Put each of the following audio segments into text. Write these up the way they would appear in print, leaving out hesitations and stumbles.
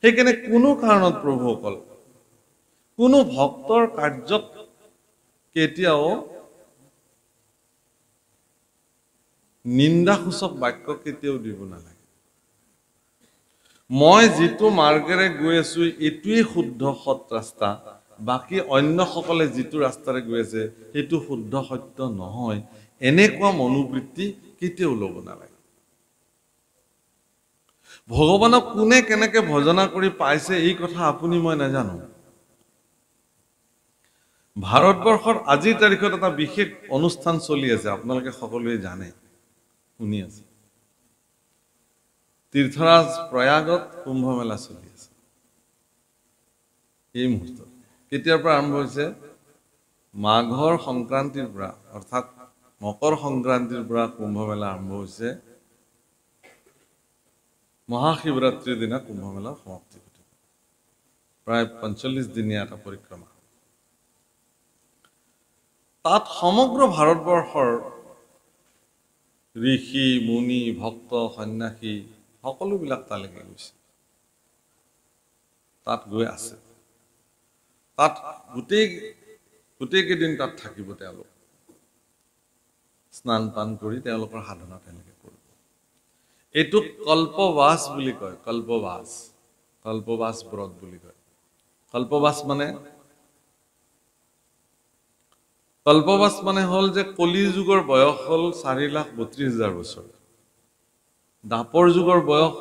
সেইকাৰণে কোনো কাৰণত প্ৰভুসকল কোনো ভক্তৰ কাৰ্যক কেতিয়াও নিন্দাসূচক বাক্য কেতিয়াও দিব নালাগে। মই যিটো মাৰ্গেৰে গৈ আছো এইটোৱেই শুদ্ধ সৎ ৰাস্তা, বাকী অন্যসকলে যিটো ৰাস্তাৰে গৈ আছে সেইটো শুদ্ধ সত্য নহয়, এনেকুৱা মনোবৃত্তি কেতিয়াও ল'ব নালাগে। ভগৱানক কোনে কেনেকে ভজনা কৰি পাইছে এই কথা আপুনি মই নাজানো। ভাৰতবৰ্ষত আজিৰ তাৰিখত এটা বিশেষ অনুষ্ঠান চলি আছে, আপোনালোকে সকলোৱে জানে, শুনি আছে। তীৰ্থৰাজ প্ৰয়াগত কুম্ভ মেলা চলি আছে এই মুহূৰ্তত। কেতিয়াৰ পৰা আৰম্ভ হৈছে? মাঘৰ সংক্ৰান্তিৰ পৰা, অৰ্থাৎ মকৰ সংক্ৰান্তিৰ পৰা কুম্ভ মেলা আৰম্ভ হৈছে। মহাশিৱৰাত্ৰিৰ দিনা কুম্ভ মেলাৰ সমাপ্তি ঘটিব। প্ৰায় ৪৫ দিনীয়া এটা পৰিক্ৰমা। তাত সমগ্ৰ ভাৰতবৰ্ষৰ ঋষি মুনি ভক্ত সন্ন্যাসী সকলোবিলাক তালৈকে গৈছে, তাত গৈ আছে। তাত গোটেই কেইদিন তাত থাকিব তেওঁলোক, স্নান পান কৰি তেওঁলোকৰ সাধনা তেনেকে কৰিব। এইটোক কল্পবাস বুলি কয়, কল্পবাস ব্ৰত বুলি কয়। কল্পবাস মানে হ'ল যে কলি যুগৰ বয়স হ'ল ৪,৩২,০০০ বছৰ, দাপৰ যুগৰ বয়স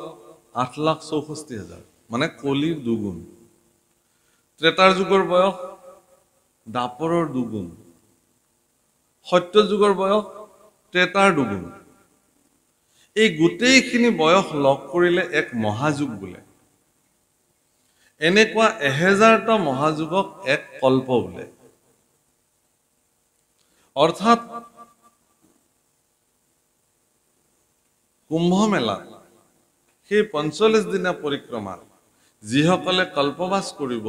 ৮,৬৪,০০০, মানে কলিৰ দুগুণ। ত্ৰেতাৰ যুগৰ বয়স দাপৰৰ দুগুণ, সত্য যুগৰ বয়স ত্ৰেতাৰ দুগুণ। এই গোটেইখিনি বয়স লগ কৰিলে এক মহাযুগ বোলে। এনেকুৱা ১০০০টা মহাযুগক এক কল্প বোলে। অৰ্থাৎ কুম্ভ মেলা সেই ৪৫ দিনীয়া পৰিক্ৰমাত যিসকলে কল্পবাস কৰিব,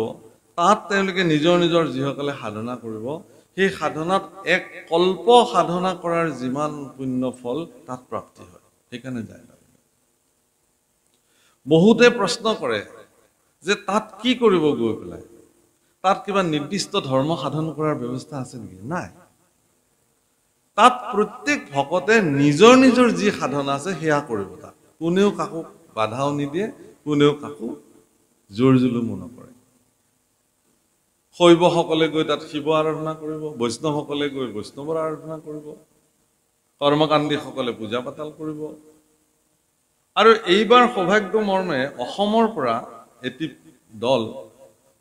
তাত তেওঁলোকে নিজৰ নিজৰ যিসকলে সাধনা কৰিব, সেই সাধনাত এক কল্প সাধনা কৰাৰ যিমান পুণ্য ফল তাত প্ৰাপ্তি হয়, সেইকাৰণে যায়। বহুতে প্ৰশ্ন কৰে যে তাত কি কৰিব গৈ পেলাই? তাত কিবা নিৰ্দিষ্ট ধৰ্ম সাধন কৰাৰ ব্যৱস্থা আছে নেকি? নাই। তাত প্ৰত্যেক ভকতে নিজৰ নিজৰ যি সাধনা আছে সেয়া কৰিব। তাত কোনেও কাকো বাধাও নিদিয়ে, কোনেও কাকো জোৰ জুলুমো নকৰে। শৈৱসকলে গৈ তাত শিৱ আৰাধনা কৰিব, বৈষ্ণৱসকলে গৈ বৈষ্ণৱৰ আৰাধনা কৰিব, কৰ্মকাণ্ডীসকলে পূজা পাতাল কৰিব। আৰু এইবাৰ সৌভাগ্য মৰ্মে অসমৰ পৰা এটি দল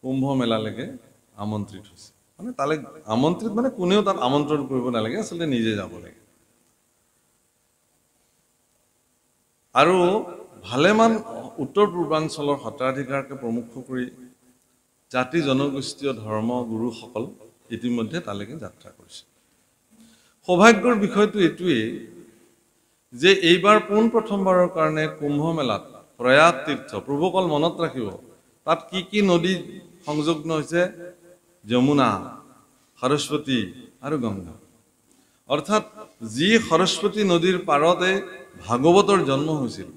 কুম্ভ মেলালৈকে আমন্ত্ৰিত হৈছে। মানে তালৈ আমন্ত্ৰিত মানে কোনেও তাত আমন্ত্ৰণ কৰিব নালাগে, আচলতে নিজে যাব লাগে। আৰু ভালেমান উত্তৰ পূৰ্বাঞ্চলৰ সত্ৰাধিকাৰকে প্ৰমুখ কৰি জাতি জনগোষ্ঠীয় ধৰ্ম গুৰুসকল ইতিমধ্যে তালৈকে যাত্ৰা কৰিছে। সৌভাগ্যৰ বিষয়টো এইটোৱেই যে এইবাৰ পোনপ্ৰথমবাৰৰ কাৰণে কুম্ভ মেলাত প্ৰয়াগ তীৰ্থ, প্ৰভুসকল মনত ৰাখিব, তাত কি কি নদী সংযুক্ত হৈছে? যমুনা, সৰস্বতী আৰু গংগা। অৰ্থাৎ যি সৰস্বতী নদীৰ পাৰতে ভাগৱতৰ জন্ম হৈছিল,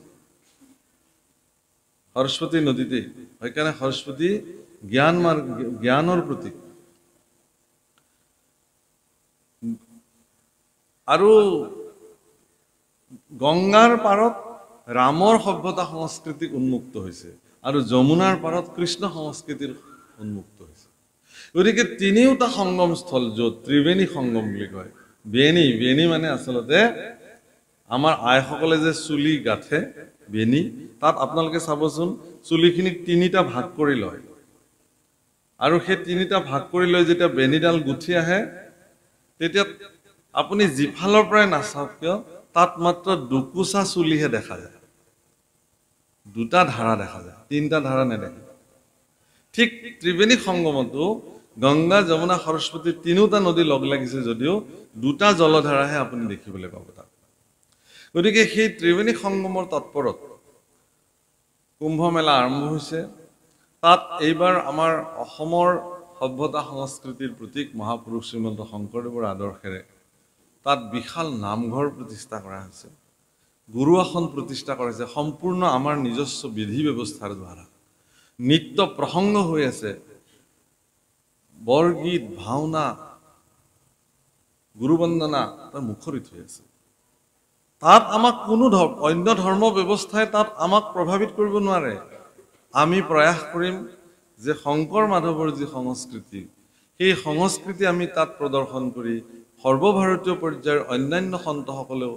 সৰস্বতী নদীতে, সেইকাৰণে সৰস্বতী জ্ঞানৰ প্ৰতীক। আৰু গংগাৰ পাৰত ৰামৰ সভ্যতা সংস্কৃতি উন্মুক্ত হৈছে, আৰু যমুনাৰ পাৰত কৃষ্ণ সংস্কৃতিৰ উন্মুক্ত হৈছে। গতিকে তিনিওটা সংগমস্থল, য'ত ত্ৰিবেণী সংগম বুলি কয়। বেণী মানে আচলতে আমাৰ আইসকলে যে চুলি গাঁঠে বেণী, তাত আপোনালোকে চাবচোন চুলিখিনিক তিনিটা ভাগ কৰি লয়, আৰু সেই তিনিটা ভাগ কৰি লৈ যেতিয়া বেণীডাল গুঠি আহে, তেতিয়া আপুনি যিফালৰ পৰাই নাচাওক কিয় তাত মাত্ৰ দুকোচা চুলিহে দেখা যায়, দুটা ধাৰা দেখা যায়, তিনিটা ধাৰা নেদেখে। ঠিক ত্ৰিবেণী সংগমতো গংগা যমুনা সৰস্বতী তিনিওটা নদী লগ লাগিছে যদিও দুটা জলধাৰাহে আপুনি দেখিবলৈ পাব তাত। গতিকে সেই ত্ৰিবেণী সংগমৰ তৎপৰত কুম্ভ মেলা আৰম্ভ হৈছে। তাত এইবাৰ আমাৰ অসমৰ সভ্যতা সংস্কৃতিৰ প্ৰতীক মহাপুৰুষ শ্ৰীমন্ত শংকৰদেৱৰ আদৰ্শেৰে তাত বিশাল নামঘৰ প্ৰতিষ্ঠা কৰা হৈছে, গুৰু আসন প্ৰতিষ্ঠা কৰা হৈছে, সম্পূৰ্ণ আমাৰ নিজস্ব বিধি ব্যৱস্থাৰ দ্বাৰা। নিত্য প্ৰসংগ হৈ আছে, বৰগীত, ভাওনা, গুৰুবন্দনা তাৰ মুখৰিত হৈ আছে। তাত আমাক কোনো অন্য ধৰ্ম ব্যৱস্থাই তাত আমাক প্ৰভাৱিত কৰিব নোৱাৰে। আমি প্ৰয়াস কৰিম যে শংকৰ মাধৱৰ যি সংস্কৃতি, সেই সংস্কৃতি আমি তাত প্ৰদৰ্শন কৰি সৰ্বভাৰতীয় পৰ্যায়ৰ অন্যান্য সন্তসকলেও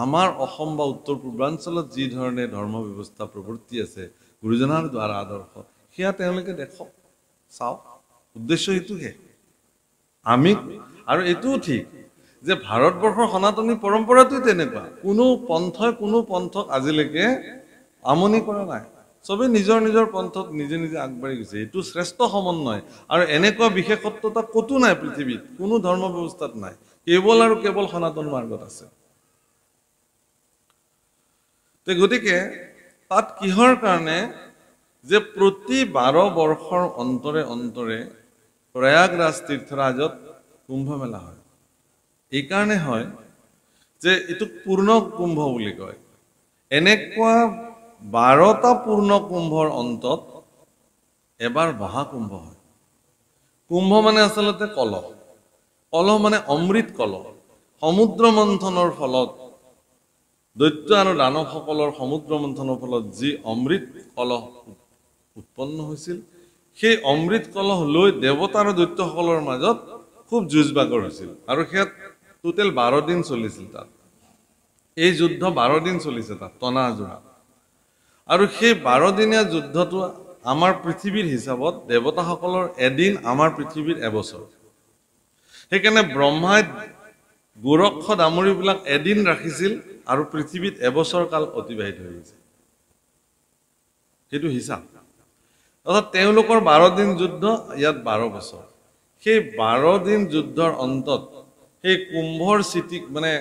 আমাৰ অসম বা উত্তৰ পূৰ্বাঞ্চলত যি ধৰণে ধৰ্ম ব্যৱস্থা প্ৰৱৰ্তি আছে গুৰুজনাৰ দ্বাৰা আদৰ্শ, সেয়া তেওঁলোকে দেখক, চাওক। উদ্দেশ্য এইটোহে। আমি আৰু এইটোও ঠিক যে ভাৰতবৰ্ষৰ সনাতনী পৰম্পৰাটোই তেনেকুৱা। কোনো পন্থই কোনো পন্থক আজিলৈকে আমনি কৰা নাই। চবেই নিজৰ নিজৰ পন্থত নিজে নিজে আগবাঢ়ি গৈছে। এইটো শ্ৰেষ্ঠ সমন্বয়। আৰু এনেকুৱা বিশেষত্বতা ক'তো নাই পৃথিৱীত, কোনো ধৰ্ম ব্যৱস্থাত নাই। কেৱল আৰু কেৱল সনাতন মাৰ্গত আছে। গতিকে তাত কিহৰ কাৰণে যে প্ৰতি 12 বৰ্ষৰ অন্তৰে অন্তৰে প্ৰয়াগৰাজ তীৰ্থৰাজত কুম্ভ মেলা হয়। এইকাৰণে হয় যে এইটোক পূৰ্ণ কুম্ভ বুলি কয়। এনেকুৱা 12টা পূৰ্ণ কুম্ভৰ অন্তত এবাৰ মহাকুম্ভ হয়। কুম্ভ মানে আচলতে কলহ। কলহ মানে অমৃত কলহ। সমুদ্ৰ মন্থনৰ ফলত, দৈত্য আৰু দানৱসকলৰ সমুদ্ৰ মন্থনৰ ফলত যি অমৃত কলহ উৎপন্ন হৈছিল, সেই অমৃত কলহ লৈ দেৱতা আৰু দৈত্যসকলৰ মাজত খুব যুঁজ বাগৰ হৈছিল। আৰু সেয়া টোটেল 12 দিন চলিছিল তাত। এই যুদ্ধ 12 দিন চলিছে তাত, টনা আজোৰা। আৰু সেই 12 দিনীয়া যুদ্ধটো আমাৰ পৃথিৱীৰ হিচাপত দেৱতাসকলৰ এদিন, আমাৰ পৃথিৱীৰ এবছৰ। সেইকাৰণে ব্ৰহ্মাই গোৰক্ষ দামৰীবিলাক এদিন ৰাখিছিল আৰু পৃথিৱীত এবছৰ কাল অতিবাহিত হৈ গৈছে। সেইটো হিচাপ। অৰ্থাৎ তেওঁলোকৰ 12 দিন যুদ্ধ, ইয়াত 12 বছৰ। সেই 12 দিন যুদ্ধৰ অন্তত সেই কুম্ভৰ চিটি, মানে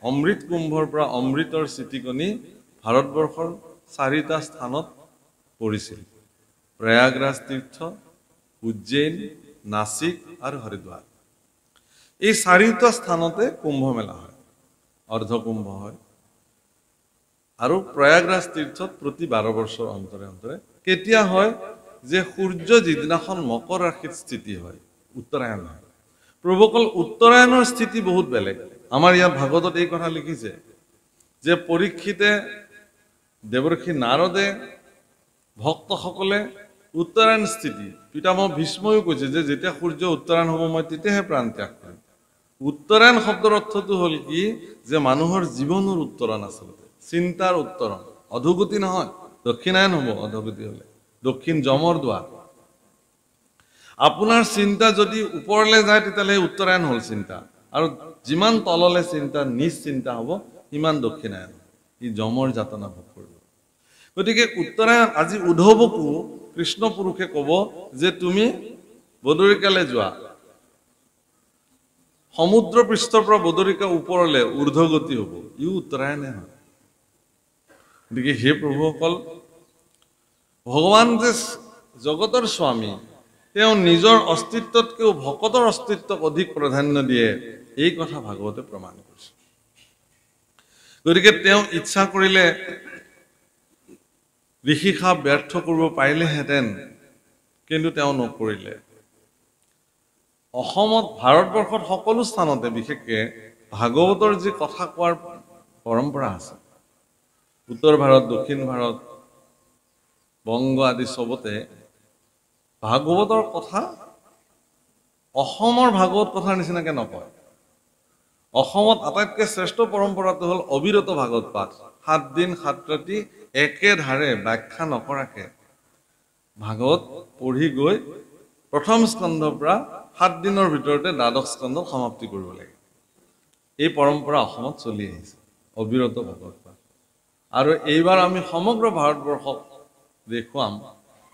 অমৃত কুম্ভৰ পৰা অমৃতৰ চিটিকণি ভাৰতবৰ্ষৰ 4টা স্থানত পৰিছিল: প্ৰয়াগৰাজ তীৰ্থ, উজ্জয়ন, নাসিক আৰু হৰিদ্বাৰ। এই 4টা স্থানতে কুম্ভ মেলা হয়, অৰ্ধকুম্ভ হয়। আৰু প্ৰয়াগৰাজ তীৰ্থত প্ৰতি 12 বছৰ অন্তৰে অন্তৰে কেতিয়া হয় যে সূৰ্য যিদিনাখন মকৰ ৰাশিত স্থিতি হয়, উত্তৰায়ণ হয়। প্ৰভুসকল, উত্তৰায়ণৰ স্থিতি বহুত বেলেগ। আমাৰ ইয়াত ভাগৱতত এই কথা লিখিছে যে পৰীক্ষিতে, দেৱৰ্ষি নাৰদে, ভক্তসকলে উত্তৰায়ণ স্থিতি, পিতামহ ভীষ্ময়ো কৈছে যে যেতিয়া সূৰ্য উত্তৰায়ণ হ'ব মই তেতিয়াহে প্ৰাণ ত্যাগ কৰিম। উত্তৰায়ণ শব্দৰ অৰ্থটো হ'ল কি, যে মানুহৰ জীৱনৰ উত্তৰণ, আচলতে চিন্তাৰ উত্তৰণ, অধোগতি নহয়। দক্ষিণায়ন হ'ব অধোগতি হ'লে, দক্ষিণ যমৰ দুৱাৰ। আপোনাৰ চিন্তা যদি ওপৰলৈ যায় তেতিয়াহ'লে উত্তৰায়ণ হ'ল চিন্তা, আৰু যিমান তললৈ চিন্তা, নিজ চিন্তা হ'ব, সিমান দক্ষিণায়ন। ই যমৰ যাতনা ভোগ কৰিব। গতিকে উত্তৰায়ণ, আজি উদ্ধৱকো কৃষ্ণ পুৰুষে ক'ব যে তুমি বদৰিকালৈ যোৱা। সমুদ্ৰ পৃষ্ঠৰ পৰা বদৰিকা ওপৰলৈ ঊৰ্ধ্বগতি হ'ব, ইও উত্তৰায়ণে হয়। গতিকে হে প্ৰভুসকল, ভগৱান যে জগতৰ স্বামী, তেওঁ নিজৰ অস্তিত্বতকৈও ভকতৰ অস্তিত্বক অধিক প্ৰাধান্য দিয়ে, এই কথা ভাগৱতে প্ৰমাণ কৰিছে। গতিকে তেওঁ ইচ্ছা কৰিলে ঋষি সাপ ব্যৰ্থ কৰিব পাৰিলেহেঁতেন, কিন্তু তেওঁ নকৰিলে। অসমত, ভাৰতবৰ্ষত সকলো স্থানতে বিশেষকৈ ভাগৱতৰ যি কথা কোৱাৰ পৰম্পৰা আছে, উত্তৰ ভাৰত, দক্ষিণ ভাৰত, বংগ আদি চবতে ভাগৱতৰ কথা অসমৰ ভাগৱত কথাৰ নিচিনাকৈ নকয়। অসমত আটাইতকৈ শ্ৰেষ্ঠ পৰম্পৰাটো হ'ল অবিৰত ভাগৱত পাঠ। 7 দিন 7 ৰাতি একেধাৰে ব্যাখ্যা নকৰাকে ভাগৱত পঢ়ি গৈ প্ৰথম স্কন্ধৰ পৰা 7 দিনৰ ভিতৰতে দ্বাদশ স্কন্ধ সমাপ্তি কৰিব লাগে। এই পৰম্পৰা অসমত চলি আহিছে, অবিৰত ভাগৱত পাঠ। আৰু এইবাৰ আমি সমগ্ৰ ভাৰতবৰ্ষক দেখুৱাম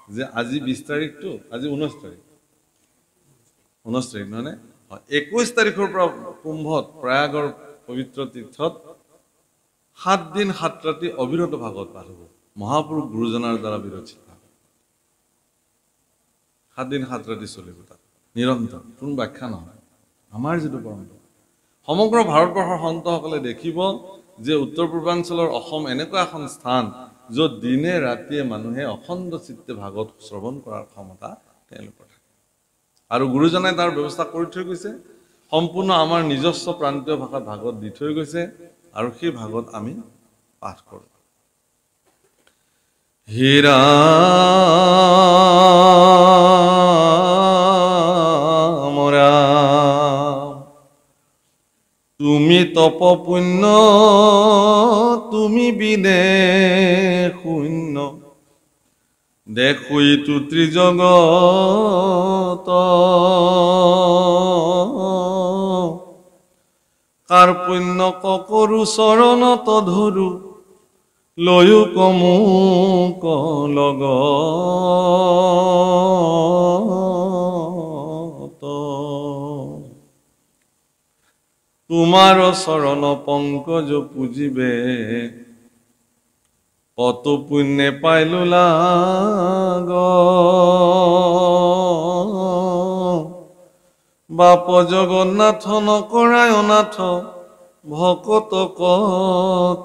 যে আজি 20 তাৰিখটো, আজি 19 তাৰিখ, 19 তাৰিখ নহয়নে? 21 তাৰিখৰ পৰা কুম্ভত, প্ৰয়াগৰ পবিত্ৰ তীৰ্থত 7 দিন 7 ৰাতি অবিৰত ভাগৱত পাঠ হ'ব, মহাপুৰুষ গুৰুজনাৰ দ্বাৰা বিৰচিত। 7 দিন 7 ৰাতি চলিব তাত নিৰন্তৰ, কোনো ব্যাখ্যা নহয়। আমাৰ যিটো পৰম্পৰা, সমগ্ৰ ভাৰতবৰ্ষৰ সন্তসকলে দেখিব যে উত্তৰ পূৰ্বাঞ্চলৰ অসম এনেকুৱা এখন স্থান য'ত দিনে ৰাতিয়ে মানুহে অখণ্ড চিত্তে ভাগৱত শ্ৰৱণ কৰাৰ ক্ষমতা তেওঁলোকৰ থাকে আৰু গুৰুজনাই তাৰ ব্যৱস্থা কৰি থৈ গৈছে সম্পূৰ্ণ আমাৰ নিজস্ব প্ৰান্তীয় ভাষাত ভাগৱত দি থৈ গৈছে আৰু সেই ভাগৱত আমি পাঠ কৰোঁ হে ৰাম ৰাম তুমি তপ পুণ্য তুমি বিনে শূন্য দেখোই তু ত্ৰিজগত কাৰ পুণ্য ককৰু চৰণত ধৰু লয়ো কমুক লগত তোমাৰ চৰণ পংকজ পূজিবে কত পুণ্যে পাইলো লাগ বাপ জগন্নাথ নকৰায় অনাথ ভকত ক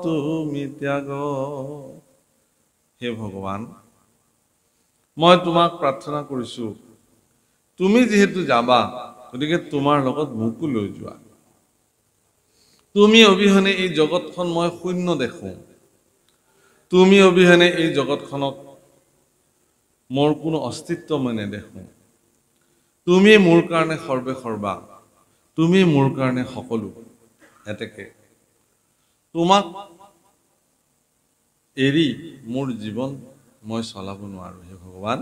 তুমি ত্যাগ হে ভগৱান মই তোমাক প্ৰাৰ্থনা কৰিছো তুমি যেহেতু যাবা গতিকে তোমাৰ লগত মোকো লৈ যোৱা তুমি অবিহনে এই জগতখন মই শূন্য দেখো তুমি অবিহনে এই জগতখনক মোৰ কোনো অস্তিত্ব মই নেদেখো তুমি মোৰ কাৰণে সৰ্বে সৰ্বা তুমি মোৰ কাৰণে সকলো এতেকে তোমাক এৰি মোৰ জীৱন মই চলাব নোৱাৰো হে ভগৱান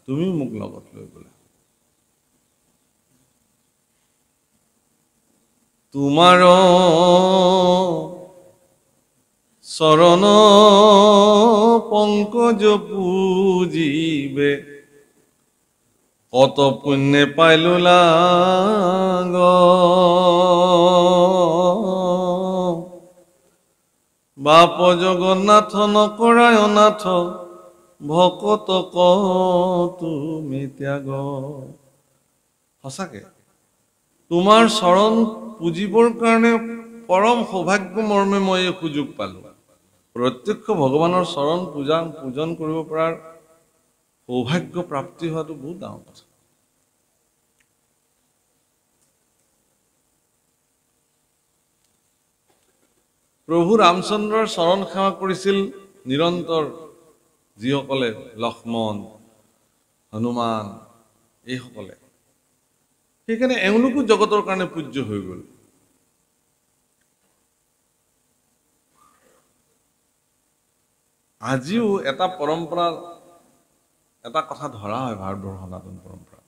তুমি মোক লগত লৈ গলা তোমাৰ চৰণ পংকজ পূজিবে কত পুণ্যে পাইলো লাগ বাপ জগন্নাথ নকৰায় অনাথ ভকত ক তুমি ত্যাগ সঁচাকে তোমাৰ চৰণ পূজিবৰ কাৰণে পৰম সৌভাগ্য মৰ্মে মই এই সুযোগ পালো প্ৰত্যক্ষ ভগৱানৰ চৰণ পূজন কৰিব পৰাৰ সৌভাগ্য প্ৰাপ্তি হোৱাটো বহুত ডাঙৰ কথা প্ৰভু ৰামচন্দ্ৰৰ চৰণ সেৱা কৰিছিল নিৰন্তৰ যিসকলে লক্ষ্মণ হনুমান এইসকলে সেইকাৰণে এওঁলোকো জগতৰ কাৰণে পূজ্য হৈ গ'ল আজিও এটা পৰম্পৰা এটা কথা ধৰা হয় ভাৰতবৰ্ষৰ সনাতন পৰম্পৰা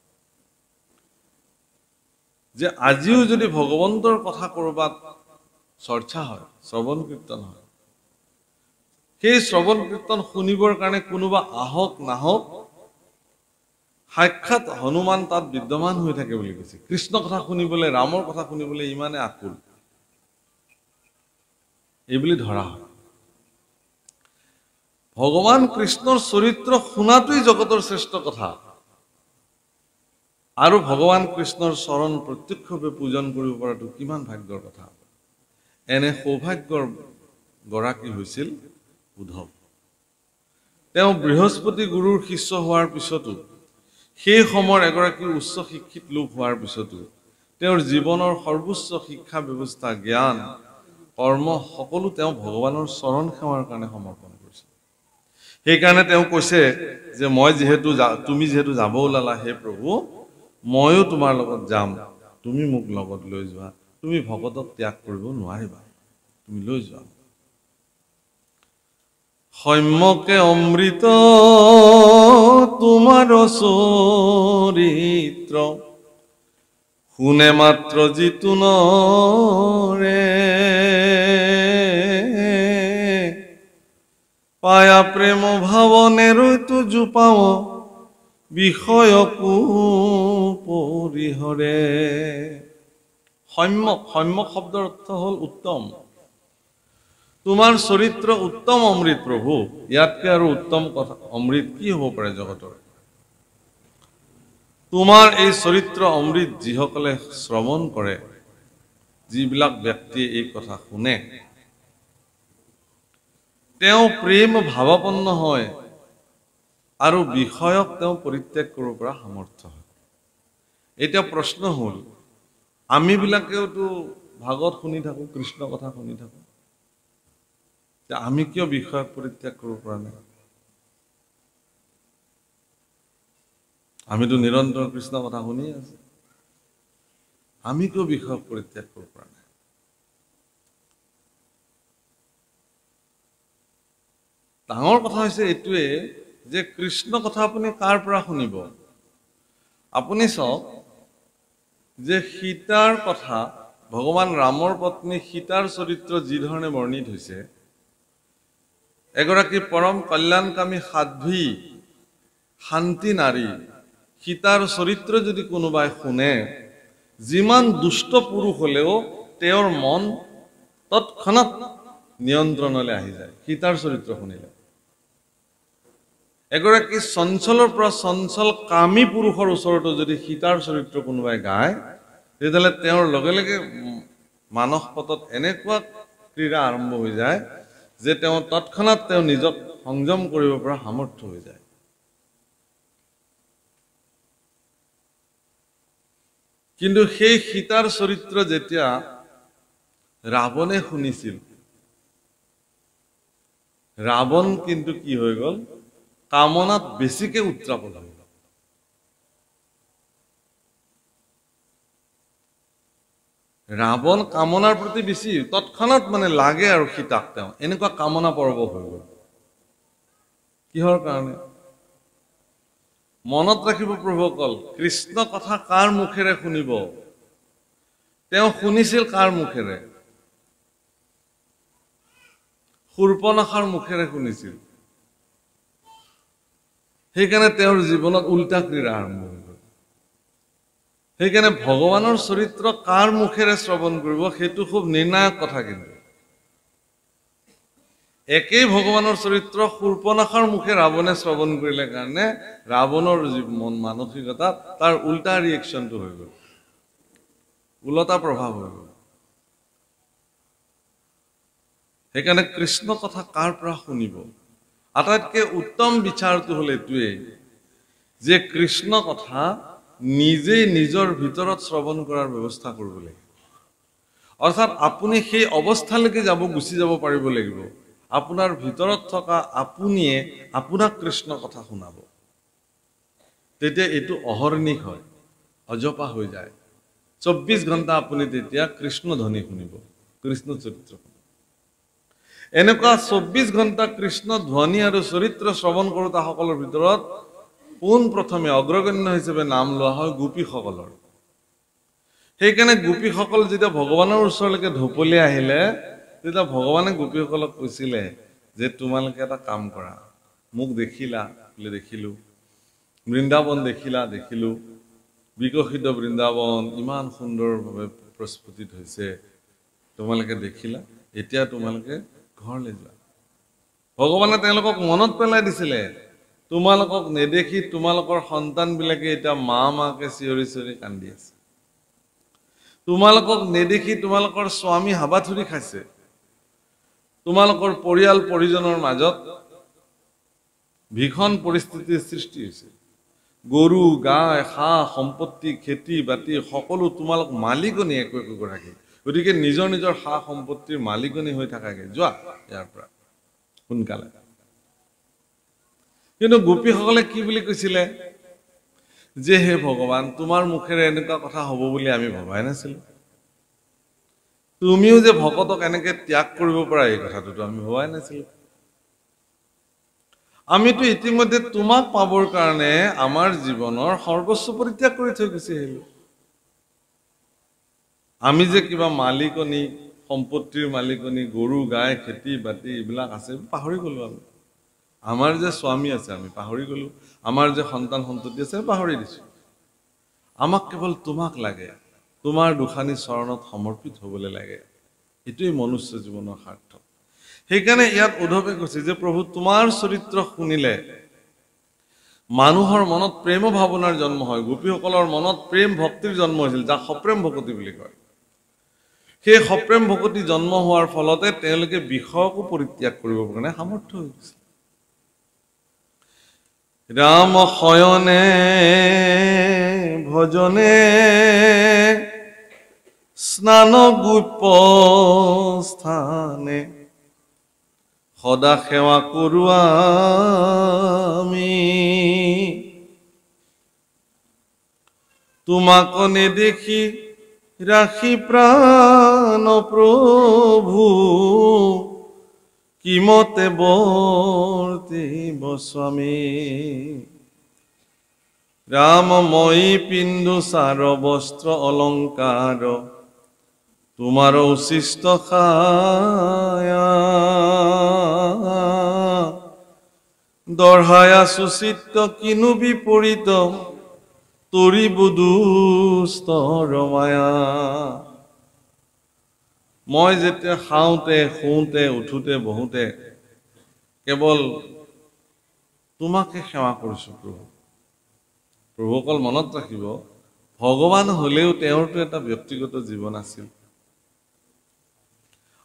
যে আজিও যদি ভগৱন্তৰ কথা কৰবাত চৰ্চা হয় শ্ৰৱণ কীৰ্তন হয় সেই শ্ৰৱণ কীৰ্তন শুনিবৰ কাৰণে কোনোবা আহক নাহক সাক্ষাৎ হনুমান তাত বিদ্যমান হৈ থাকে বুলি কৈছে কৃষ্ণ কথা শুনিবলৈ ৰামৰ কথা শুনিবলৈ ইমানে আকুল এইবুলি ধৰা হয় ভগৱান কৃষ্ণৰ চৰিত্ৰ শুনাটোই জগতৰ শ্ৰেষ্ঠ কথা আৰু ভগৱান কৃষ্ণৰ চৰণ প্ৰত্যক্ষভাৱে পূজন কৰিব পৰাটো কিমান ভাগ্যৰ কথা এনে সৌভাগ্যৰ গৰাকী হৈছিল উদ্ধৱ তেওঁ বৃহস্পতি গুৰুৰ শিষ্য হোৱাৰ পিছতো সেই সময়ৰ এগৰাকী উচ্চ শিক্ষিত লোক হোৱাৰ পিছতো তেওঁৰ জীৱনৰ সৰ্বোচ্চ শিক্ষা ব্যৱস্থা জ্ঞান কৰ্ম সকলো তেওঁ ভগৱানৰ চৰণ সেৱাৰ কাৰণে সমৰ্পণ কৰিছিল সেইকাৰণে তেওঁ কৈছে যে মই যেহেতু তুমি যেহেতু যাব ওলালা হে প্ৰভু ময়ো তোমাৰ লগত যাম তুমি মোক লগত লৈ যোৱা তুমি ভগতক ত্যাগ কৰিব নোৱাৰিবা তুমি লৈ যোৱা সম্যকে অমৃত তোমাৰ চৰিত্ৰ শুনে মাত্ৰ জিতু নৰে পায়া প্ৰেম ভাৱনেৰৈতো জোপাও বিষয়কো পৰিহৰে সম্যক শব্দৰ অৰ্থ হ'ল উত্তম তোমাৰ চৰিত্ৰ উত্তম অমৃত প্ৰভু ইয়াতকে আৰু উত্তম কথা অমৃত কি হ'ব পাৰে জগতৰ তোমাৰ এই চৰিত্ৰ অমৃত যিসকলে শ্ৰৱণ কৰে যিবিলাক ব্যক্তিয়ে এই কথা শুনে তেওঁ প্ৰেম ভাৱাপন্ন হয় আৰু বিষয়ক তেওঁ পৰিত্যাগ কৰিব পৰা সামৰ্থ্য হয়। এতিয়া প্ৰশ্ন হ'ল, আমিবিলাকেওতো ভাগৱত শুনি থাকোঁ, কৃষ্ণ কথা শুনি থাকোঁ, আমি কিয় বিষয়ক পৰিত্যাগ কৰিব পৰা নাই? আমিতো নিৰন্তৰ কৃষ্ণ কথা শুনি আছো, আমি কিয় বিষয়ক পৰিত্যাগ কৰিব পৰা নাই? ডাঙৰ কথা হৈছে এইটোৱে যে কৃষ্ণ কথা আপুনি কাৰ পৰা শুনিব? আপুনি চাওক যে সীতাৰ কথা, ভগৱান ৰামৰ পত্নী সীতাৰ চৰিত্ৰ যি ধৰণে বৰ্ণিত হৈছে, এগৰাকী পৰম কল্যাণকামী সাধ্বী শান্তি নাৰী সীতাৰ চৰিত্ৰ যদি কোনোবাই শুনে, যিমান দুষ্ট পুৰুষ হলেও তেওঁৰ মন তৎক্ষণাৎ নিয়ন্ত্ৰণলৈ আহি যায় সীতাৰ চৰিত্ৰ শুনিলে। এগৰাকী চঞ্চলৰ পৰা চঞ্চল কামী পুৰুষৰ ওচৰতো যদি সীতাৰ চৰিত্ৰ কোনোবাই গায়, তেতিয়াহ'লে তেওঁৰ লগে লগে মানস পটত এনেকুৱা ক্ৰীড়া আৰম্ভ হৈ যায় যে তেওঁ তৎক্ষণাৎ তেওঁ নিজক সংযম কৰিব পৰা সামৰ্থ্য হৈ যায়। কিন্তু সেই সীতাৰ চৰিত্ৰ যেতিয়া ৰাৱণে শুনিছিল, ৰাৱণ কিন্তু কি হৈ গ'ল? কামনাত বেছিকে উত্ৰাপল হৈ গ'ল। ৰাৱণ কামনাৰ প্ৰতি বেছি তৎক্ষণাৎ মানে লাগে আৰু সীতাক তেওঁ এনেকুৱা কামনা পৰ্ব হৈ গ'ল। কিহৰ কাৰণে? মনত ৰাখিব প্ৰভুসকল, কৃষ্ণ কথা কাৰ মুখেৰে শুনিব? তেওঁ শুনিছিল কাৰ মুখেৰে? শূৰ্পণখাৰ মুখেৰে শুনিছিল। সেইকাৰণে তেওঁৰ জীৱনত উল্টা ক্ৰীড়া আৰম্ভ হৈ গ'ল। সেইকাৰণে ভগৱানৰ চৰিত্ৰ কাৰ মুখেৰে শ্ৰৱণ কৰিব সেইটো খুব নিৰ্ণায়ক কথা। কিন্তু একেই ভগৱানৰ চৰিত্ৰ শূৰ্পণখাৰ মুখে ৰাৱণে শ্ৰৱণ কৰিলে কাৰণে ৰাৱণৰ মন মানসিকতা তাৰ উল্টা ৰিয়েকশ্যনটো হৈ গ'ল, উলটা প্ৰভাৱ হৈ গ'ল। সেইকাৰণে কৃষ্ণ কথা কাৰ পৰা শুনিব? আটাইতকৈ উত্তম বিচাৰটো হ'ল এইটোৱেই যে কৃষ্ণ কথা নিজেই নিজৰ ভিতৰত শ্ৰৱণ কৰাৰ ব্যৱস্থা কৰিব লাগিব। অৰ্থাৎ আপুনি সেই অৱস্থালৈকে গুচি যাব পাৰিব লাগিব, আপোনাৰ ভিতৰত থকা আপুনিয়ে আপোনাক কৃষ্ণ কথা শুনাব। তেতিয়া এইটো অহৰ্নিশ হয়, অজপা হৈ যায়। 24 ঘণ্টা আপুনি তেতিয়া কৃষ্ণ ধ্বনি শুনিব, কৃষ্ণ চৰিত্ৰ। এনেকুৱা 24 ঘণ্টা কৃষ্ণ ধ্বনি আৰু চৰিত্ৰ শ্ৰৱণ কৰোঁতা সকলৰ ভিতৰত পোন প্ৰথমে অগ্ৰগণ্য হিচাপে নাম লোৱা হয় গোপীসকলৰ। সেইকাৰণে গোপীসকল যেতিয়া ভগৱানৰ ওচৰলৈকে ঢপলি আহিলে, তেতিয়া ভগৱানে গোপীসকলক কৈছিলে যে তোমালোকে এটা কাম কৰা, মোক দেখিলা বোলে, দেখিলো, বৃন্দাবন দেখিলা, দেখিলো, বিকশিত বৃন্দাবন ইমান সুন্দৰভাৱে প্ৰস্ফুটিত হৈছে, তোমালোকে দেখিলা, এতিয়া তোমালোকে ঘৰলৈ যোৱা। ভগৱানে তেওঁলোকক মনত পেলাই দিছিলে, তোমালোকক নেদেখি তোমালোকৰ সন্তানবিলাকে এতিয়া মা মাকে চিঞৰি চিঞৰি কান্দি আছে, তোমালোকক নেদেখি তোমালোকৰ স্বামী হাবাথুৰি খাইছে, তোমালোকৰ পৰিয়াল পৰিজনৰ মাজত ভীষণ পৰিস্থিতিৰ সৃষ্টি হৈছে, গৰু গাই সা সম্পত্তি খেতি বাতি সকলো তোমালোক মালিকনী একো একো গৰাকী, গতিকে নিজৰ নিজৰ সা সম্পত্তিৰ মালিকনী হৈ থাকাকে যোৱা ইয়াৰ পৰা সোনকালে। কিন্তু গোপীসকলে কি বুলি কৈছিলে যে হে ভগৱান, তোমাৰ মুখেৰে এনেকুৱা কথা হ'ব বুলি আমি ভবাই নাছিলো, তুমিও যে ভকতক এনেকে ত্যাগ কৰিব পাৰা এই কথাটোতো আমি ভবাই নাছিলো, আমিতো ইতিমধ্যে তোমাক পাবৰ কাৰণে আমাৰ জীৱনৰ সৰ্বস্ব পৰিত্যাগ কৰি থৈ গুচি আহিলো, আমি যে কিবা মালিকনী সম্পত্তিৰ মালিকনী গৰু গাই খেতি বাতি এইবিলাক আছে পাহৰি গলো, আমাৰ যে স্বামী আছে আমি পাহৰি গলো, আমাৰ যে সন্তান সন্ততি আছে পাহৰি দিছো, আমাক কেৱল তোমাক লাগে, তোমাৰ দুখানি চৰণত সমৰ্পিত হ'বলৈ লাগে, এইটোৱেই মনুষ্য জীৱনৰ সাৰ্থক। সেইকাৰণে ইয়াত উদ্ধৱে কৈছে যে প্ৰভু তোমাৰ চৰিত্ৰ শুনিলে মানুহৰ মনত প্ৰেম ভাৱনাৰ জন্ম হয়। গোপীসকলৰ মনত প্ৰেম ভক্তিৰ জন্ম হৈছিল, যাক সপ্ৰেম ভকতি বুলি কয়। সেই সপ্ৰেম ভকতি জন্ম হোৱাৰ ফলতে তেওঁলোকে বিষয়কো পৰিত্যাগ কৰিবৰ কাৰণে সামৰ্থ্য হৈ গৈছে। ৰাম শয়নে ভজনে স্নান গুপ্য স্থানে সদা সেৱা কৰো আমি। তোমাক নেদেখি ৰাখি প্ৰাণ প্ৰভু কিমতে বৰ্তিব স্বামী। ৰামময়ী পিন্ধো চাৰ বস্ত্ৰ অলংকাৰ তোমাৰ উচিষ্ট খায়া। দঢ়ায়া সুচিত্ত কিনু বিপৰীত তৰিব দুষ্ট ৰমায়া। মই যেতিয়া খাওঁতে শুওঁতে উঠোতে বহুতে কেৱল তোমাকে সেৱা কৰিছো প্ৰভু। প্ৰভু অকল মনত ৰাখিব, ভগৱান হলেও তেওঁৰতো এটা ব্যক্তিগত জীৱন আছিল।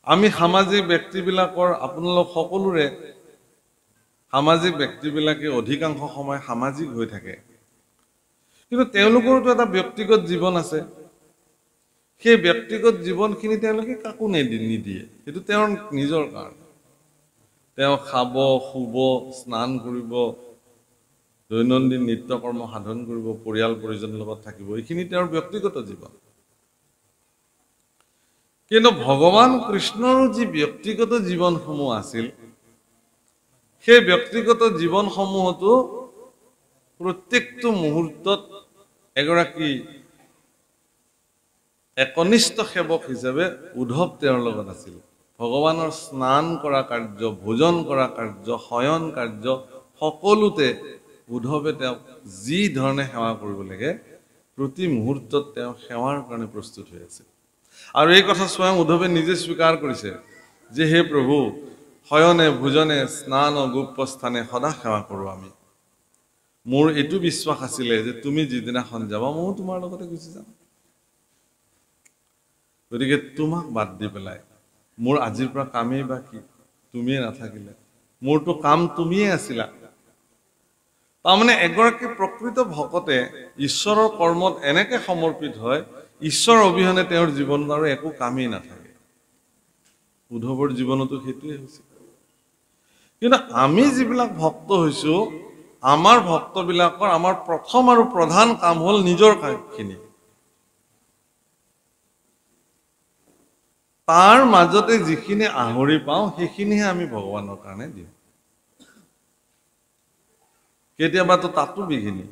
আমি সামাজিক ব্যক্তিবিলাকৰ, আপোনালোক সকলোৰে সামাজিক ব্যক্তিবিলাকে অধিকাংশ সময় সামাজিক হৈ থাকে, কিন্তু তেওঁলোকৰতো এটা ব্যক্তিগত জীৱন আছে। সেই ব্যক্তিগত জীৱনখিনি তেওঁলোকে কাকো নিদিয়ে, সেইটো তেওঁৰ নিজৰ কাৰণে। তেওঁ খাব, শুব, স্নান কৰিব, দৈনন্দিন নিত্য কৰ্ম সাধন কৰিব, পৰিয়াল পৰিজনৰ লগত থাকিব, এইখিনি তেওঁৰ ব্যক্তিগত জীৱন। কিন্তু ভগৱান কৃষ্ণৰো যি ব্যক্তিগত জীৱনসমূহ আছিল, সেই ব্যক্তিগত জীৱনসমূহতো প্ৰত্যেকটো মুহূৰ্তত এগৰাকী একনিষ্ঠ সেৱক হিচাপে উদ্ধৱ তেওঁৰ লগত আছিল। ভগৱানৰ স্নান কৰা কাৰ্য, ভোজন কৰা কাৰ্য, শয়ন কাৰ্য সকলোতে উদ্ধৱে তেওঁক যি ধৰণে সেৱা কৰিব লাগে প্ৰতি মুহূৰ্তত তেওঁ সেৱাৰ কাৰণে প্ৰস্তুত হৈ আছে। আৰু এই কথা স্বয়ং উদ্ধৱে নিজে স্বীকাৰ কৰিছে যে হে প্ৰভু, শয়নে ভোজনে স্নান গুপ্য স্থানে সদা সেৱা কৰো আমি। মোৰ এইটো বিশ্বাস আছিলে যে তুমি যিদিনাখন যাবা ময়ো তোমাৰ লগতে গুচি যাম। গতিকে তোমাক বাদ দি পেলাই মোৰ আজিৰ পৰা কামেই বা কি, তুমিয়ে নাথাকিলে, মোৰতো কাম তুমিয়ে আছিলা। তাৰমানে এগৰাকী প্ৰকৃত ভকতে ঈশ্বৰৰ কৰ্মত এনেকে সমৰ্পিত হয়, ঈশ্বৰ অবিহনে তেওঁৰ জীৱনত আৰু একো কামেই নাথাকে। উদ্ধৱৰ জীৱনতো সেইটোৱে হৈছে। কিন্তু আমি যিবিলাক ভক্ত হৈছো, আমাৰ ভক্তবিলাকৰ আমাৰ প্ৰথম আৰু প্ৰধান কাম হ'ল নিজৰ কামখিনি। তাৰ মাজতে যিখিনি আহৰি পাওঁ সেইখিনিহে আমি ভগৱানৰ কাৰণে দিওঁ। কেতিয়াবাতো তাতো বিঘিনি।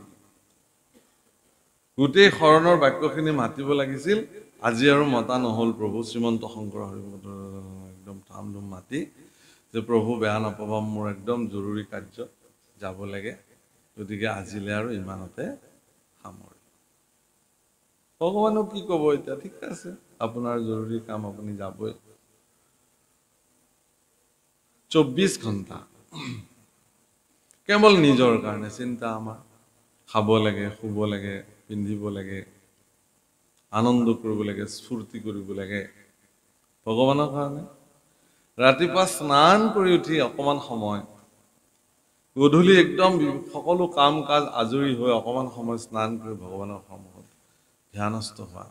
গোটেই শৰণৰ বাক্যখিনি মাতিব লাগিছিল, আজি আৰু মতা নহল প্ৰভু। শ্ৰীমন্ত শংকৰ হৰিভকত একদম ধাম ধুম মাতি যে প্ৰভু বেয়া নাপাবা, মোৰ একদম জৰুৰী কাৰ্য যাব লাগে, গতিকে আজিলে আৰু ইমানতে সামৰি। ভগৱানো কি কব এতিয়া, ঠিক আছে আপোনাৰ জৰুৰী কাম, আপুনি যাবই। 24 ঘণ্টা কেৱল নিজৰ কাৰণে চিন্তা আমাৰ। খাব লাগে, শুব লাগে, পিন্ধিব লাগে, আনন্দ কৰিব লাগে, স্ফূৰ্তি কৰিব লাগে ভগৱানৰ কাৰণে। ৰাতিপুৱা স্নান কৰি উঠি অকমান সময়, গধূলি একদম সকলো কাম কাজ আজৰি হৈ অকমান সময় স্নান কৰি ভগৱানৰ সন্মুখত ধ্যানস্থ হোৱা।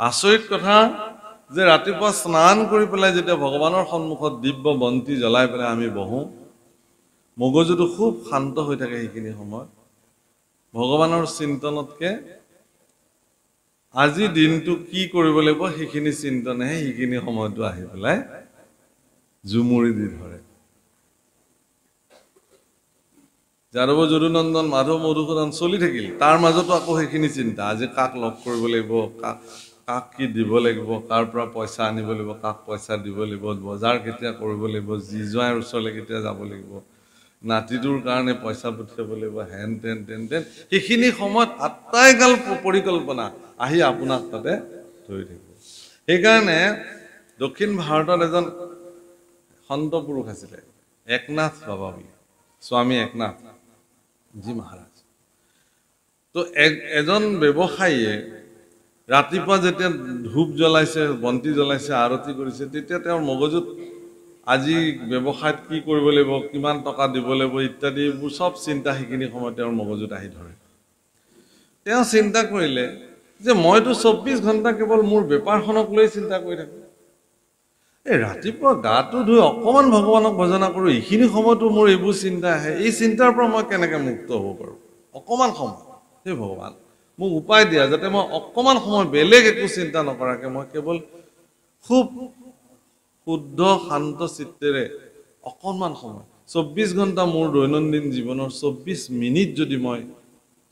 আচৰিত কথা যে ৰাতিপুৱা স্নান কৰি পেলাই যেতিয়া ভগৱানৰ সন্মুখত দিব্য বন্তি জ্বলাই পেলাই আমি বহো, মগজুটো খুব শান্ত হৈ থাকে সেইখিনি সময়ত। ভগৱানৰ চিন্তনতকে আজি দিনটো কি কৰিব লাগিব সেইখিনি চিন্তনেহে সেইখিনি সময়তো আহি পেলাই জুমুৰি দি ধৰে। যাদৱ যদুনন্দন মাধৱ মধুসূদন চলি থাকিল, তাৰ মাজতো আকৌ সেইখিনি চিন্তা, আজি কাক লগ কৰিব লাগিব, কাক কি দিব লাগিব, কাৰ পৰা পইচা আনিব লাগিব, কাক পইচা দিব লাগিব, বজাৰ কেতিয়া কৰিব লাগিব, যি জোঁৱাইৰ ওচৰলৈ কেতিয়া যাব লাগিব, নাতিটোৰ কাৰণে পইচা পঠিয়াব লাগিব, হেন তেন তেন তেন। সেইখিনি সময়ত আটাইগাল পৰিকল্পনা আহি আপোনাক তাতে ধৰি থাকিব। সেইকাৰণে দক্ষিণ ভাৰতত এজন সন্ত পুৰুষ আছিলে, একনাথ বাবা বুলি, স্বামী একনাথ জি মহাৰাজ। তো এজন ব্যৱসায়ীয়ে ৰাতিপুৱা যেতিয়া ধূপ জ্বলাইছে বন্তি জ্বলাইছে আৰতি কৰিছে তেতিয়া তেওঁৰ মগজুত আজি ব্যৱসায়ত কি কৰিব লাগিব কিমান টকা দিব লাগিব ইত্যাদি এইবোৰ সব চিন্তা সেইখিনি সময়ত তেওঁৰ মগজুত আহি ধৰে তেওঁ চিন্তা কৰিলে যে মইতো 24 ঘণ্টা কেৱল মোৰ বেপাৰখনক লৈ চিন্তা কৰি থাকো এই ৰাতিপুৱা গাটো ধুই অকমান ভগৱানক ভজনা কৰো এইখিনি সময়তো মোৰ এইবোৰ চিন্তা আহে এই চিন্তাৰ পৰা মই কেনেকৈ মুক্ত হ'ব পাৰো অকমান সময় হে ভগৱান মোক উপায় দিয়া যাতে মই অকমান সময় বেলেগ একো চিন্তা নকৰাকে মই কেৱল খুব শুদ্ধ শান্ত চিত্তেৰে অকমান সময় 24 ঘণ্টা মোৰ দৈনন্দিন জীৱনৰ 24 মিনিট যদি মই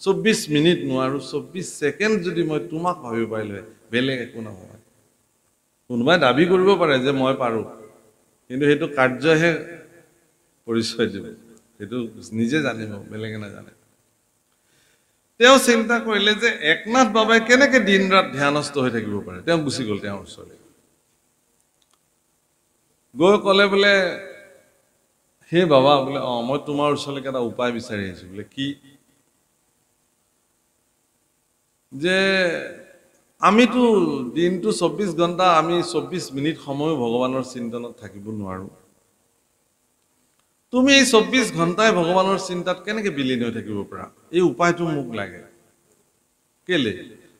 24 মিনিট নোৱাৰো 24 সেকেন্ড যদি মই তোমাক ভাবিব পাৰিলে বেলেগ একো নহয় কোনোবাই দাবী কৰিব পাৰে যে মই পাৰো কিন্তু হেতু কাৰ্যহে পৰিচয় দিব হেতু নিজে জানিব বেলেগে নাজানে তেওঁ চিন্তা কৰিলে যে একনাথ বাবাই কেনেকৈ দিন ৰাত ধ্যানস্থ হৈ থাকিব পাৰে তেওঁ গুছি গল তেওঁৰ ওচৰলৈ গৈ কলে বোলে হে বাবা বোলে মই তোমাৰ ওচৰলৈ এটা উপায় বিচাৰি আহিছো বোলে কি যে আমিতো দিনটো 24 ঘণ্টা আমি 24 মিনিট সময় ভগৱানৰ চিন্তনত থাকিব নোৱাৰো তুমি এই 24 ঘণ্টাই ভগৱানৰ চিন্তাত কেনেকৈ বিলীন হৈ থাকিব পাৰা এই উপায়টো মোক লাগে কেলে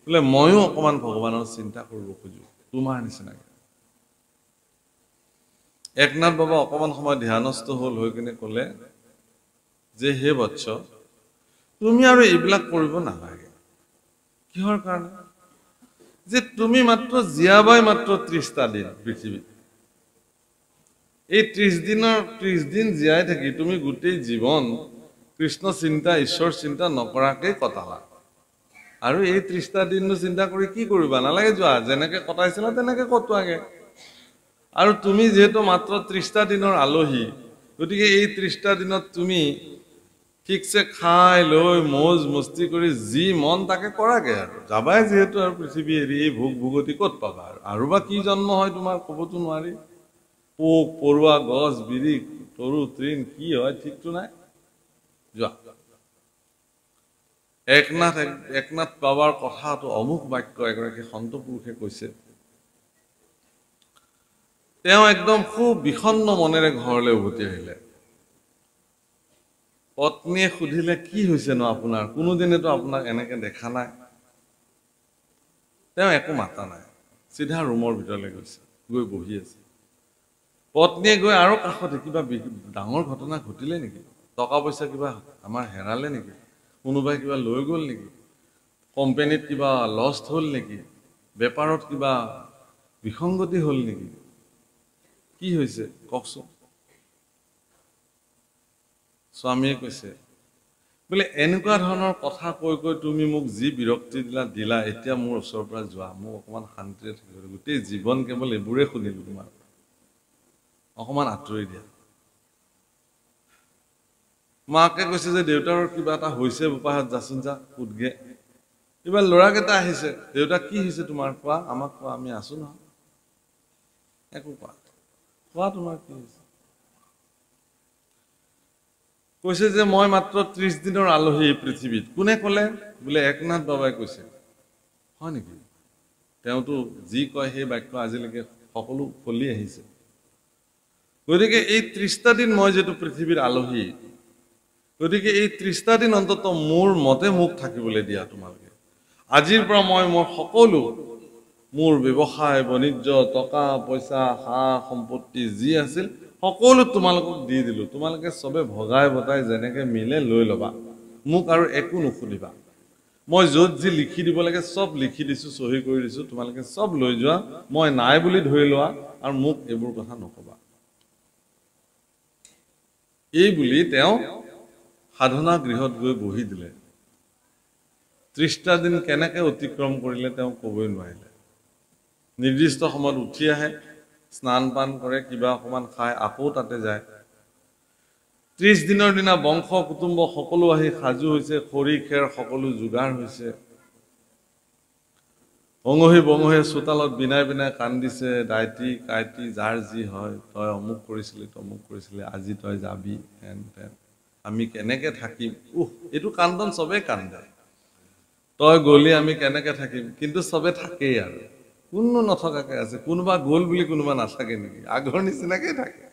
বোলে ময়ো অকমান ভগৱানৰ চিন্তা কৰিব খোজো তোমাৰ নিচিনাকৈ একনাথ বাবা অকমান সময় ধ্যানস্থ হল হৈ কিনে কলে যে হে বৎস তুমি আৰু এইবিলাক কৰিব নালাগে কিহৰ কাৰণে যে তুমি মাত্ৰ জীয়াবাই মাত্ৰ 30টা দিন পৃথিৱীত এই 30 দিন জীয়াই থাকি তুমি গোটেই জীৱন কৃষ্ণ চিন্তা ঈশ্বৰ চিন্তা নকৰাকে কটালা আৰু এই 30টা দিননো চিন্তা কৰি কি কৰিবা নালাগে যোৱা যেনেকৈ কটাইছিলা তেনেকৈ কটোৱাগে আৰু তুমি যেহেতু মাত্ৰ 30টা দিনৰ আলহী গতিকে এই 30টা দিনত তুমি ঠিকছে খাই লৈ মৌজ মস্তি কৰি যি মন তাকে কৰাগে আৰু যাবাই যেহেতু আৰু পৃথিৱী এৰি এই ভোগ ভুগতি ক'ত পাবা আৰু বা কি জন্ম হয় তোমাৰ ক'বতো নোৱাৰি পোক পৰুৱা গছ বিৰি তৰু তৃণ কি হয় ঠিকতো নাই যোৱা একনাথ বাবাৰ কথাটো অমুক বাক্য এগৰাকী সন্ত পুৰুষে কৈছে তেওঁ একদম খুব বিষণ্ণ মনেৰে ঘৰলৈ উভতি আহিলে পত্নীয়ে সুধিলে কি হৈছে ন আপোনাৰ কোনোদিনেতো আপোনাক এনেকৈ দেখা নাই তেওঁ একো মাতা নাই চিধা ৰুমৰ ভিতৰলৈ গৈছে গৈ বহি আছে পত্নীয়ে গৈ আৰু কাষতে কিবা ডাঙৰ ঘটনা ঘটিলে নেকি টকা পইচা কিবা আমাৰ হেৰালে নেকি কোনোবাই কিবা লৈ গ'ল নেকি কোম্পানীত কিবা লষ্ট হ'ল নেকি বেপাৰত কিবা বিসংগতি হ'ল নেকি কি হৈছে কওকচোন স্বামীয়ে কৈছে বোলে এনেকুৱা ধৰণৰ কথা কৈ কৈ তুমি মোক যি বিৰক্তি দিলা এতিয়া মোৰ ওচৰৰ পৰা যোৱা মোক অকমান শান্তিৰে থাকিব গোটেই জীৱন কেৱল এইবোৰে শুনিলো তোমাৰ অকমান আঁতৰি দিয়া মাকে কৈছে যে দেউতাৰ কিবা এটা হৈছে বোপাহত যাচোন যা সুধগে এইবাৰ ল'ৰাকেইটা আহিছে দেউতা কি হৈছে তোমাৰ কোৱা আমাক কোৱা আমি আছো নহয় একো কোৱা তোমাৰ কি হৈছে কৈছে যে মই মাত্ৰ 30 দিনৰ আলহী পৃথিৱীত কোনে ক'লে বোলে একনাথ বাবাই কৈছে হয় নেকি তেওঁতো যি কয় সেই বাক্য আজিলৈকে সকলো ফলি আহিছে গতিকে এই 30টা দিন মই যেটো পৃথিৱীৰ আলহী গতিকে এই 30টা দিন অন্তত মোৰ মতে মোক থাকিবলৈ দিয়া তোমালোকে আজিৰ পৰা মই সকলো মোৰ ব্যৱসায় বাণিজ্য টকা পইচা হা সম্পত্তি যি আছিল সকলো তোমালোকক দি দিলো তোমালোকে সবে ভগাই বটাই যেনেকৈ মিলে লৈ লবা মোক আৰু একো নুখুলিবা মই যত যি লিখি দিব লাগে সব লিখি দিছো সহি কৰি দিছো তোমালোকে সব লৈ যোৱা মই নাই বুলি ধৰি লোৱা আৰু মোক এইবোৰ কথা নকবা এই বুলি তেওঁ সাধনা গৃহত গৈ বহি দিলে 30টা দিন কেনেকৈ অতিক্ৰম কৰিলে তেওঁ ক'বই নোৱাৰিলে নিৰ্দিষ্ট সময়ত উঠি আহে স্নান পান কৰে কিবা অকমান খায় আকৌ তাতে যায় 30 দিনৰ দিনা বংশ কুটুম্ব সকলো আহি সাজু হৈছে খৰি খেৰ সকলো যোগাৰ হৈছে অঙহি বঙহি চোতালত বিনাই বিনাই কান্দিছে দাইতি কাইতি যাৰ যি হয় তই অমুক কৰিছিলি আজি তই যাবি হেন তেন আমি কেনেকৈ থাকিম এইটো কান্দন সবে কান্দে তই গলি আমি কেনেকে থাকিম কিন্তু সবে থাকেই আৰু কোনো নথকাকে আছে কোনোবা গল বুলি কোনোবা নাথাকে নেকি আগৰ নিচিনাকে থাকে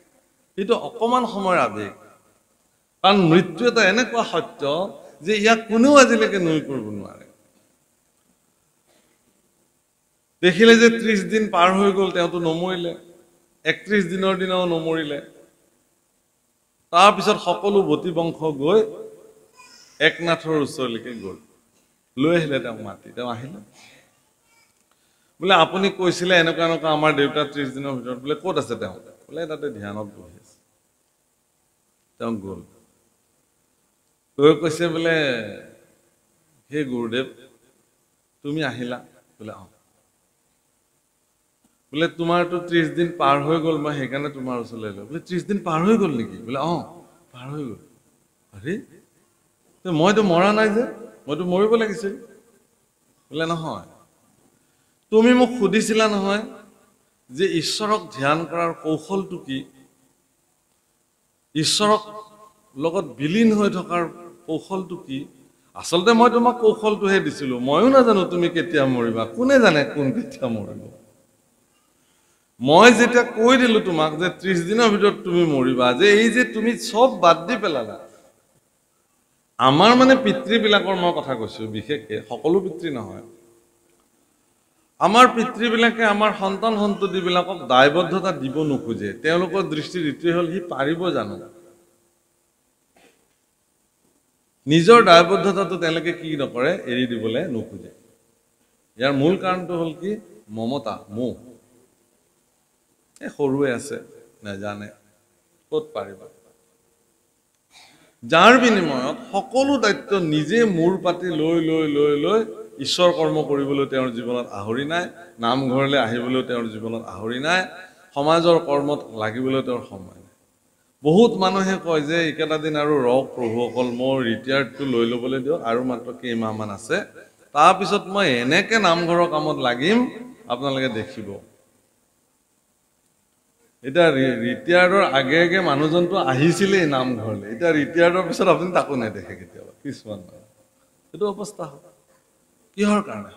এইটো অকমান সময়ৰ আবেগ কাৰণ মৃত্যু এটা এনেকুৱা সত্য যে ইয়াক কোনেও আজিলৈকে নুই কৰিব নোৱাৰে দেখিলে যে 30 দিন পাৰ হৈ গল তেওঁতো নমৰিলে 31 দিনৰ দিনাও নমৰিলে তাৰ পিছত সকলো বতি বংশ গৈ একনাথৰ ওচৰলৈকে গল লৈ আহিলে তেওঁ মাতি তেওঁ আহিলে বোলে আপুনি কৈছিলে এনেকুৱা এনেকুৱা আমাৰ দেউতা 30 দিনৰ ভিতৰত বোলে ক'ত আছে তেওঁ বোলে তাতে ধ্যানত বহি আছে তেওঁ গল গৈ কৈছে বোলে হে গুৰুদেৱ তুমি আহিলা বোলে বোলে তোমাৰতো 30 দিন পাৰ হৈ গল মই সেইকাৰণে তোমাৰ ওচৰলৈ আহিলো বোলে 30 দিন পাৰ হৈ গল নেকি বোলে পাৰ হৈ গল আৰে মইতো মৰা নাই যে মইতো মৰিব লাগিছিল বোলে নহয় তুমি মোক সুধিছিলা নহয় যে ঈশ্বৰক ধ্যান কৰাৰ কৌশলটো কি ঈশ্বৰক লগত বিলীন হৈ থকাৰ কৌশলটো কি আচলতে মই তোমাক কৌশলটোহে দিছিলো মইও নাজানো তুমি কেতিয়া মৰিবা কোনে জানে কোন কেতিয়া মৰিব মই যেতিয়া কৈ দিলো তোমাক যে 30 দিনৰ ভিতৰত তুমি মৰিবা যে এই যে তুমি সব বাদ দি পেলালা আমাৰ মানে পিতৃবিলাকৰ মই কথা কৈছো বিশেষকে সকলো পিতৃ নহয় আমাৰ পিতৃবিলাকে আমাৰ সন্তান সন্ততিবিলাকক দায়বদ্ধতা দিব নোখোজে তেওঁলোকৰ দৃষ্টিত ইটোৱে হ'ল সি পাৰিব জানো নিজৰ দায়বদ্ধতাটো তেওঁলোকে কি নকৰে এৰি দিবলৈ নোখোজে ইয়াৰ মূল কাৰণটো হ'ল কি মমতা মোহ সৰুৱে আছে নাজানে ক'ত পাৰিবা যাৰ বিনিময়ত সকলো দায়িত্ব নিজে মূৰ পাতি লৈ লৈ লৈ লৈ ঈশ্বৰ কৰ্ম কৰিবলৈ তেওঁৰ জীৱনত আহৰি নাই নামঘৰলৈ আহিবলৈ তেওঁৰ জীৱনত আহৰি নাই সমাজৰ কৰ্মত লাগিবলৈ তেওঁৰ সময় নাই বহুত মানুহে কয় যে একেটা দিন আৰু ৰক প্ৰভুসকল মোৰ ৰিটায়াৰ্ডটো লৈ ল'বলৈ দিয়ক আৰু মাত্ৰ কেইমাহমান আছে তাৰ পিছত মই এনেকে নামঘৰৰ কামত লাগিম আপোনালোকে দেখিব এটা ৰিটায়াৰ্ডৰ আগে আগে মানুহজনটো আহিছিলেই নামঘৰলৈ এটা ৰিটায়াৰ্ডৰ পিছত আপুনি তাকো নেদেখে কেতিয়াবা কিছুমান এইটো অৱস্থা হয় কিহৰ কাৰণে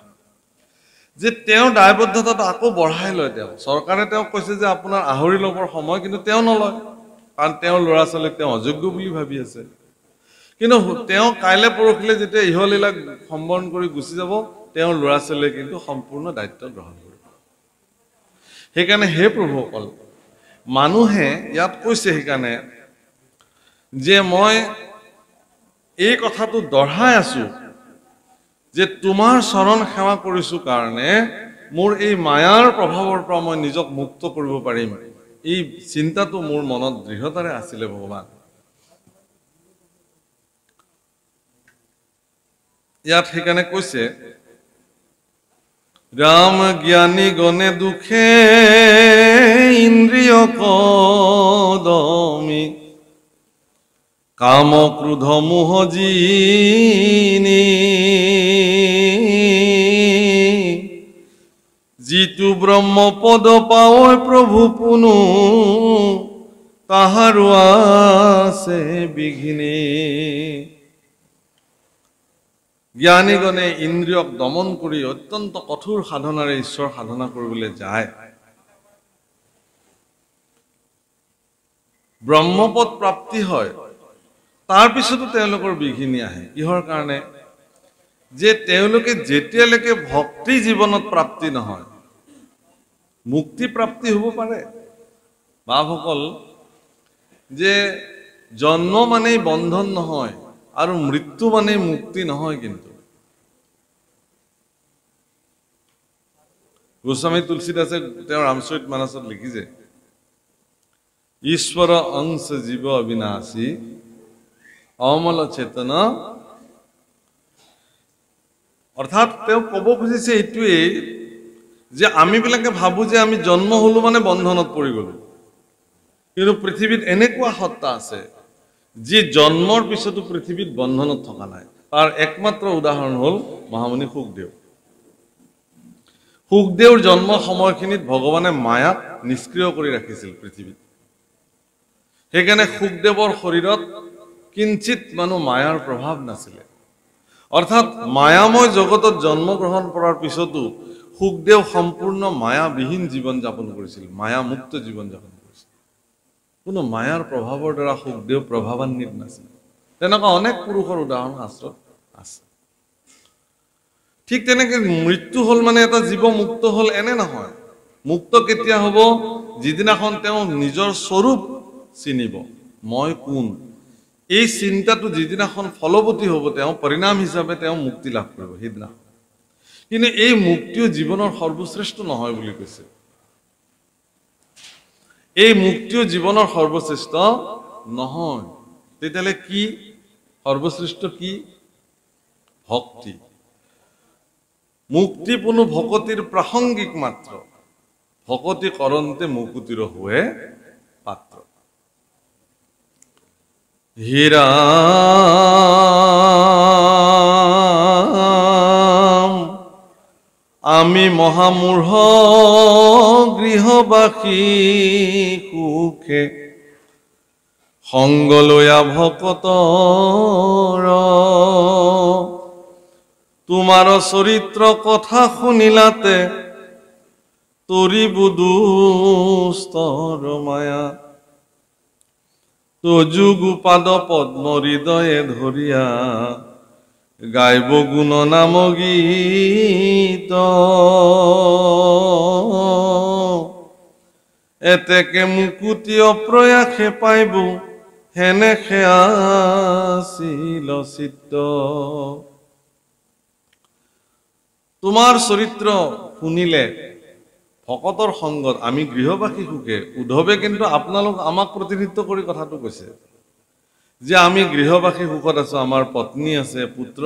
যে তেওঁ দায়বদ্ধতাটো আকৌ বঢ়াই লয় তেওঁ চৰকাৰে তেওঁক কৈছে যে আপোনাৰ আহৰি ল'বৰ সময় কিন্তু তেওঁ নলয় কাৰণ তেওঁৰ ল'ৰা ছোৱালীক তেওঁ অযোগ্য বুলি ভাবি আছে কিন্তু তেওঁ কাইলে পৰখিলে যেতিয়া ইহলীলাক সম্বৰণ কৰি গুচি যাব তেওঁৰ ল'ৰা ছোৱালীয়ে কিন্তু সম্পূৰ্ণ দায়িত্ব গ্ৰহণ কৰিব সেইকাৰণে হে প্ৰভুসকল মানুহে ইয়াত কৈছে সেইকাৰণে যে মই এই কথাটো দঢ়াই আছো যে তোমাৰ চৰণ সেৱা কৰিছো কাৰণে মোৰ এই মায়াৰ প্ৰভাৱৰ পৰা মই নিজক মুক্ত কৰিব পাৰিম এই চিন্তাটো মোৰ মনত দৃঢ়তাৰে আছিলে ভগৱান ইয়াত সেইকাৰণে কৈছে राम ज्ञानी गणे दुखे इंद्रिय कदमी काम क्रोध मोह जीनी जितु ब्रह्म पद पाओ प्रभु पुनु ताहारु आसे बिघिने জ্ঞানীগণে ইন্দ্ৰিয়ক দমন কৰি অত্যন্ত কঠোৰ সাধনাৰে ঈশ্বৰ সাধনা কৰিবলৈ যায় ব্ৰহ্মপদ প্ৰাপ্তি হয় তাৰ পিছতো তেওঁলোকৰ বিঘিনি আহে কিহৰ কাৰণে যে তেওঁলোকে যেতিয়ালৈকে ভক্তি জীৱনত প্ৰাপ্তি নহয় মুক্তি প্ৰাপ্তি হ'ব পাৰে বাভকল যে জন্ম মানেই বন্ধন নহয় আৰু মৃত্যু মানে মুক্তি নহয় কিন্তু গোস্বামী তুলসীদাসে তেওঁৰ ৰামচৰিত মানসত লিখিছে ঈশ্বৰ অংশ জীৱ অবিনাশী অমল চেতন অৰ্থাৎ তেওঁ ক'ব খুজিছে এইটোৱে যে আমি বিলাকে ভাবো যে আমি জন্ম হলো মানে বন্ধনত পৰি গলো কিন্তু পৃথিৱীত এনেকুৱা সত্তা আছে যে জন্মৰ পিছতো পৃথিৱীত বন্ধনত থকা নাই তাৰ একমাত্ৰ উদাহৰণ হ'ল মহামুনি সুখদেৱৰ জন্ম সময়খিনিত ভগৱানে মায়াক নিষ্ক্ৰিয় কৰি ৰাখিছিল পৃথিৱীত সেইকাৰণে সুখদেৱৰ শৰীৰত কিঞ্চিত মানো মায়াৰ প্ৰভাৱ নাছিলে অৰ্থাৎ মায়াময় জগতত জন্মগ্ৰহণ কৰাৰ পিছতো সুখদেৱ সম্পূৰ্ণ মায়াবিহীন জীৱন যাপন কৰিছিল, মায়ামুক্ত জীৱন যাপন কৰিছিল। কোনো মায়াৰ প্ৰভাৱৰ দ্বাৰা সুখদেৱ প্ৰভাৱান্বিত নাছিল। তেনেকুৱা অনেক পুৰুষৰ উদাহৰণ শাস্ত্ৰত আছে। ঠিক তেনেকে মৃত্যু হ'ল মানে এটা জীৱ মুক্ত হ'ল এনে নহয়। মুক্ত কেতিয়া হ'ব? যিদিনাখন তেওঁ নিজৰ স্বৰূপ চিনিব, মই কোন। এই চিন্তাটো যিদিনাখন ফলৱতী হ'ব, তেওঁ পৰিণাম হিচাপে তেওঁ মুক্তি লাভ কৰিব সেইদিনাখন। কিন্তু এই মুক্তিও জীৱনৰ সৰ্বশ্ৰেষ্ঠ নহয় বুলি কৈছে। এই মুক্তিও জীৱনৰ সৰ্বশ্ৰেষ্ঠ নহয়। তেতিয়াহ'লে কি সৰ্বশ্ৰেষ্ঠ? কি? ভক্তি। মুক্তি পুনু ভকতিৰ প্ৰাসংগিক মাত্ৰ, ভকতি কৰন্তে মুকুতিৰ হুৱে পাত্ৰ। হীৰা আমি মহামূঢ় গৃহবাসী সুখে সংগ লয়া ভকতৰ, তোমাৰ চৰিত্ৰ কথা শুনিলাতে তৰিব দুস্তৰ মায়া, তজুগ পাদ পদ্ম হৃদয়ে ধৰিয়া গাইব গুণ নাম গীত, এতেকে মুকুতি অপ্ৰয়াসে পাইব হেনে আছিল চিত্ত। তোমাৰ চৰিত্ৰ শুনিলে ভকতৰ সংগত আমি গৃহবাসী সুখে। উদ্ধৱে কিন্তু আপোনালোক আমাক প্ৰতিনিধিত্ব কৰি কথাটো কৈছে যে আমি গৃহবাসী সুখত আছো, আমাৰ পত্নী আছে, পুত্ৰ